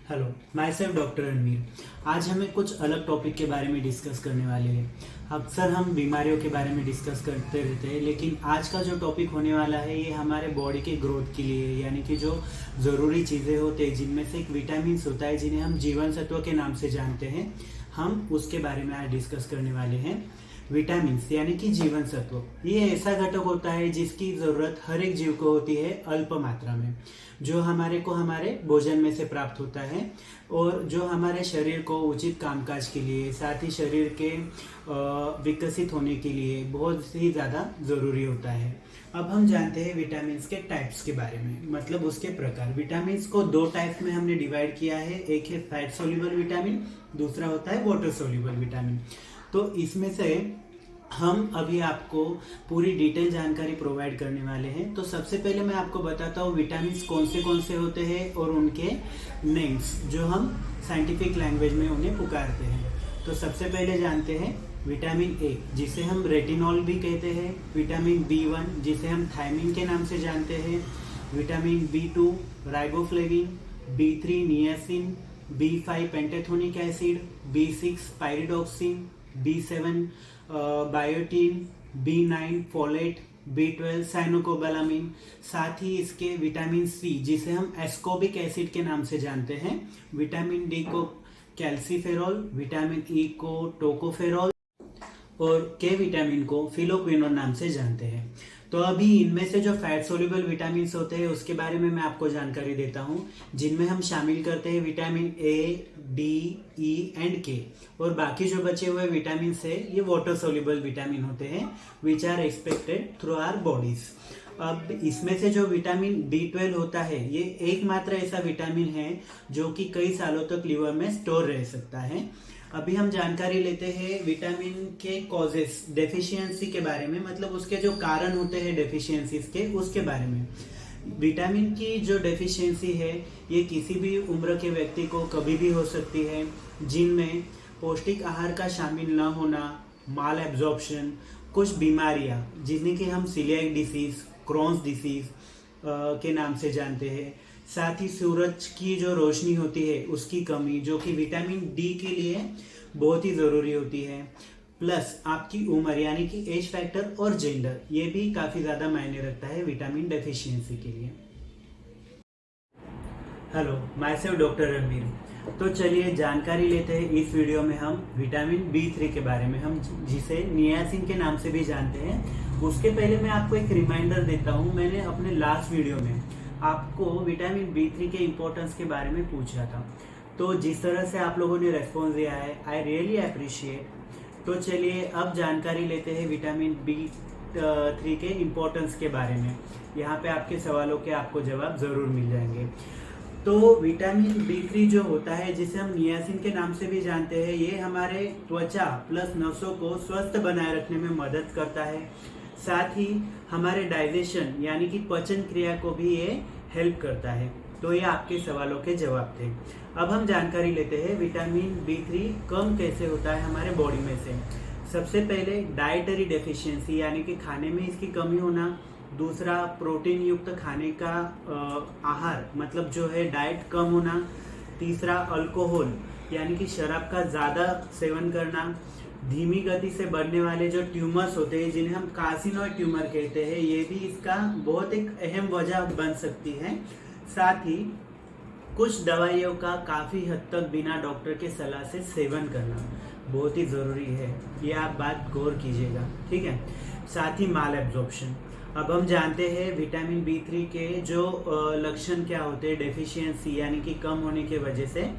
Hello, my self doctor Ranveer. आज हमें कुछ अलग टॉपिक के बारे में डिस्कस करने वाले हैं। अक्सर हम बीमारियों के बारे में डिस्कस करते रहते हैं, लेकिन आज का जो टॉपिक होने वाला है ये हमारे बॉडी के ग्रोथ के लिए, यानी कि जो ज़रूरी चीज़ें होते हैं जिनमें से एक विटामिन होता है जिन्हें हम जीवन सत्व के नाम से जानते हैं, हम उसके बारे में आज डिस्कस करने वाले हैं। विटामिन यानी कि जीवन सत्व, ये ऐसा घटक होता है जिसकी ज़रूरत हर एक जीव को होती है अल्प मात्रा में, जो हमारे भोजन में से प्राप्त होता है और जो हमारे शरीर को उचित कामकाज के लिए, साथ ही शरीर के विकसित होने के लिए बहुत ही ज़्यादा ज़रूरी होता है। अब हम जानते हैं विटामिन के टाइप्स के बारे में, मतलब उसके प्रकार। विटामिन को दो टाइप्स में हमने डिवाइड किया है, एक है फैट सोल्यूबल विटामिन, दूसरा होता है वाटर सोल्यूबल विटामिन। तो इसमें से हम अभी आपको पूरी डिटेल जानकारी प्रोवाइड करने वाले हैं। तो सबसे पहले मैं आपको बताता हूँ विटामिन कौन से होते हैं और उनके नेम्स, जो हम साइंटिफिक लैंग्वेज में उन्हें पुकारते हैं। तो सबसे पहले जानते हैं विटामिन ए, जिसे हम रेटिनॉल भी कहते हैं, विटामिन B1 जिसे हम थायमिन के नाम से जानते हैं, vitamin B2 riboflavin, B3 niacin, B5 pantothenic acid, B6 pyridoxine, B7 biotin, B9 folate, B12 cyanocobalamin. साथ ही इसके विटामिन सी जिसे हम एस्कोबिक एसिड के नाम से जानते हैं, विटामिन डी को कैल्सीफेरॉल, विटामिन ई को टोकोफेरॉल और के विटामिन को फिलोक्विनोन नाम से जानते हैं। तो अभी इनमें से जो फैट सोल्यूबल विटामिन होते हैं उसके बारे में मैं आपको जानकारी देता हूं, जिनमें हम शामिल करते हैं vitamin A, D, E and के, और बाकी जो बचे हुए विटामिन है ये वाटर सोल्यूबल विटामिन होते हैं, which are expected through our bodies. अब इसमें से जो विटामिन B12 होता है ये एकमात्र ऐसा विटामिन है जो कि कई सालों तक लिवर में स्टोर रह सकता है। अभी हम जानकारी लेते हैं विटामिन के कॉजेस, डेफिशिएंसी के बारे में, मतलब उसके जो कारण होते हैं डेफिशिएंसीज के, उसके बारे में। विटामिन की जो डेफिशिएंसी है ये किसी भी उम्र के व्यक्ति को कभी भी हो सकती है, जिनमें पौष्टिक आहार का शामिल न होना, माल एब्जॉर्प्शन, कुछ बीमारियां जिन्हें कि हम सीलियाक डिसीज, क्रॉन्स डिसीज के नाम से जानते हैं, साथ ही सूरज की जो रोशनी होती है उसकी कमी, जो कि विटामिन डी के लिए बहुत ही ज़रूरी होती है, प्लस आपकी उम्र यानी कि एज फैक्टर और जेंडर, ये भी काफ़ी ज़्यादा मायने रखता है विटामिन डेफिशिएंसी के लिए। Hello, my self doctor Ranveer. तो चलिए जानकारी लेते हैं इस वीडियो में हम विटामिन B3 के बारे में, हम जिसे नियासिन के नाम से भी जानते हैं। उसके पहले मैं आपको एक रिमाइंडर देता हूँ, मैंने अपने लास्ट वीडियो में आपको विटामिन B3 के इम्पोर्टेंस के बारे में पूछा था, तो जिस तरह से आप लोगों ने रेस्पॉन्स दिया है, आई रियली अप्रिशिएट। तो चलिए अब जानकारी लेते हैं विटामिन B3 के इम्पोर्टेंस के बारे में। यहाँ पे आपके सवालों के आपको जवाब ज़रूर मिल जाएंगे। तो विटामिन B3 जो होता है, जिसे हम नियासिन के नाम से भी जानते हैं, ये हमारे त्वचा प्लस नसों को स्वस्थ बनाए रखने में मदद करता है, साथ ही हमारे डाइजेशन यानी कि पचन क्रिया को भी ये हेल्प करता है। तो ये आपके सवालों के जवाब थे। अब हम जानकारी लेते हैं विटामिन B3 कम कैसे होता है हमारे बॉडी में से। सबसे पहले डाइटरी डेफिशिएंसी यानी कि खाने में इसकी कमी होना, दूसरा प्रोटीन युक्त खाने का आहार मतलब जो है डाइट कम होना, तीसरा अल्कोहल यानी कि शराब का ज़्यादा सेवन करना, धीमी गति से बढ़ने वाले जो ट्यूमर्स होते हैं जिन्हें हम कार्सिनोइड ट्यूमर कहते हैं, ये भी इसका बहुत एक अहम वजह बन सकती है। साथ ही कुछ दवाइयों का काफ़ी हद तक बिना डॉक्टर के सलाह से सेवन करना बहुत ही ज़रूरी है, ये आप बात गौर कीजिएगा, ठीक है। साथ ही माल एब्जॉर्प्शन। अब हम जानते हैं विटामिन B3 के जो लक्षण क्या होते हैं डेफिशिएंसी यानी कि कम होने के वजह से।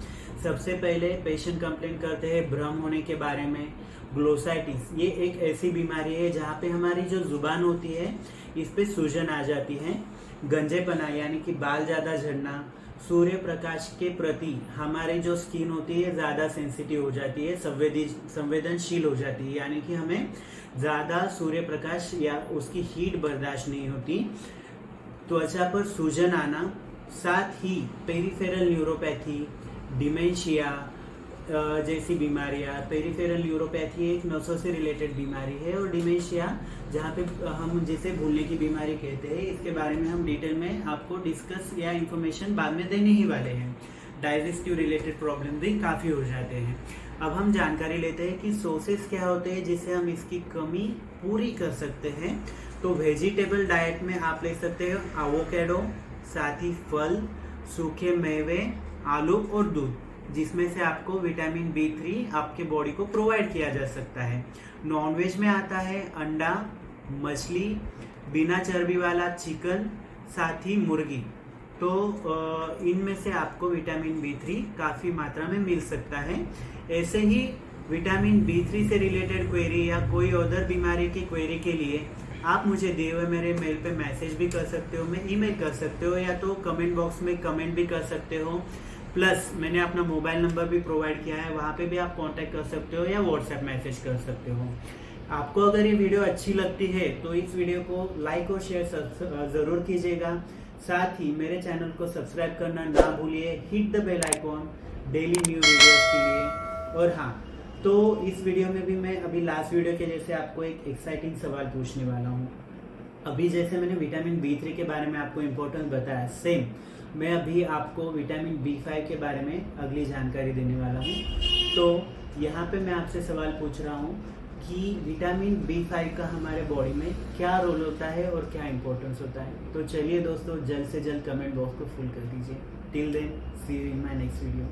सबसे पहले पेशेंट कंप्लेन करते हैं भ्रम होने के बारे में, ग्लोसाइटिस, ये एक ऐसी बीमारी है जहाँ पे हमारी जो जुबान होती है इस पे सूजन आ जाती है, गंजेपना यानी कि बाल ज़्यादा झड़ना, सूर्य प्रकाश के प्रति हमारी जो स्किन होती है ज़्यादा सेंसिटिव हो जाती है, संवेदनशील हो जाती है, यानी कि हमें ज़्यादा सूर्य प्रकाश या उसकी हीट बर्दाश्त नहीं होती, त्वचा पर सूजन आना, साथ ही पेरिफेरल न्यूरोपैथी, डिमेंशिया जैसी बीमारियां। पेरिफेरल न्यूरोपैथी एक नसों से रिलेटेड बीमारी है, और डिमेंशिया जहाँ पे हम जिसे भूलने की बीमारी कहते हैं, इसके बारे में हम डिटेल में आपको डिस्कस या इंफॉर्मेशन बाद में देने ही वाले हैं। डाइजेस्टिव रिलेटेड प्रॉब्लम भी काफ़ी हो जाते हैं। अब हम जानकारी लेते हैं कि सोर्सेस क्या होते हैं जिससे हम इसकी कमी पूरी कर सकते हैं। तो वेजिटेबल डाइट में आप ले सकते हो एवोकेडो, साथ ही फल, सूखे मेवे, आलू और दूध, जिसमें से आपको विटामिन B3 आपके बॉडी को प्रोवाइड किया जा सकता है। नॉनवेज में आता है अंडा, मछली, बिना चर्बी वाला चिकन, साथ ही मुर्गी। तो इनमें से आपको विटामिन B3 काफ़ी मात्रा में मिल सकता है। ऐसे ही विटामिन B3 से रिलेटेड क्वेरी या कोई अदर बीमारी की क्वेरी के लिए आप मुझे दिए हुए मेरे मेल पे मैसेज भी कर सकते हो, मैं ईमेल कर सकते हो, या तो कमेंट बॉक्स में कमेंट भी कर सकते हो। प्लस मैंने अपना मोबाइल नंबर भी प्रोवाइड किया है, वहाँ पे भी आप कांटेक्ट कर सकते हो या व्हाट्सएप मैसेज कर सकते हो। आपको अगर ये वीडियो अच्छी लगती है तो इस वीडियो को लाइक और शेयर ज़रूर कीजिएगा। साथ ही मेरे चैनल को सब्सक्राइब करना ना भूलिए, hit the bell icon daily new videos के लिए। और हाँ, तो इस वीडियो में भी मैं अभी लास्ट वीडियो के जैसे आपको एक एक्साइटिंग सवाल पूछने वाला हूँ। अभी जैसे मैंने विटामिन B3 के बारे में आपको इम्पोर्टेंस बताया, सेम मैं अभी आपको विटामिन B5 के बारे में अगली जानकारी देने वाला हूँ। तो यहाँ पे मैं आपसे सवाल पूछ रहा हूँ कि विटामिन B5 का हमारे बॉडी में क्या रोल होता है और क्या इम्पोर्टेंस होता है। तो चलिए दोस्तों, जल्द से जल्द कमेंट बॉक्स को फुल कर दीजिए। Till then, see you in my next video.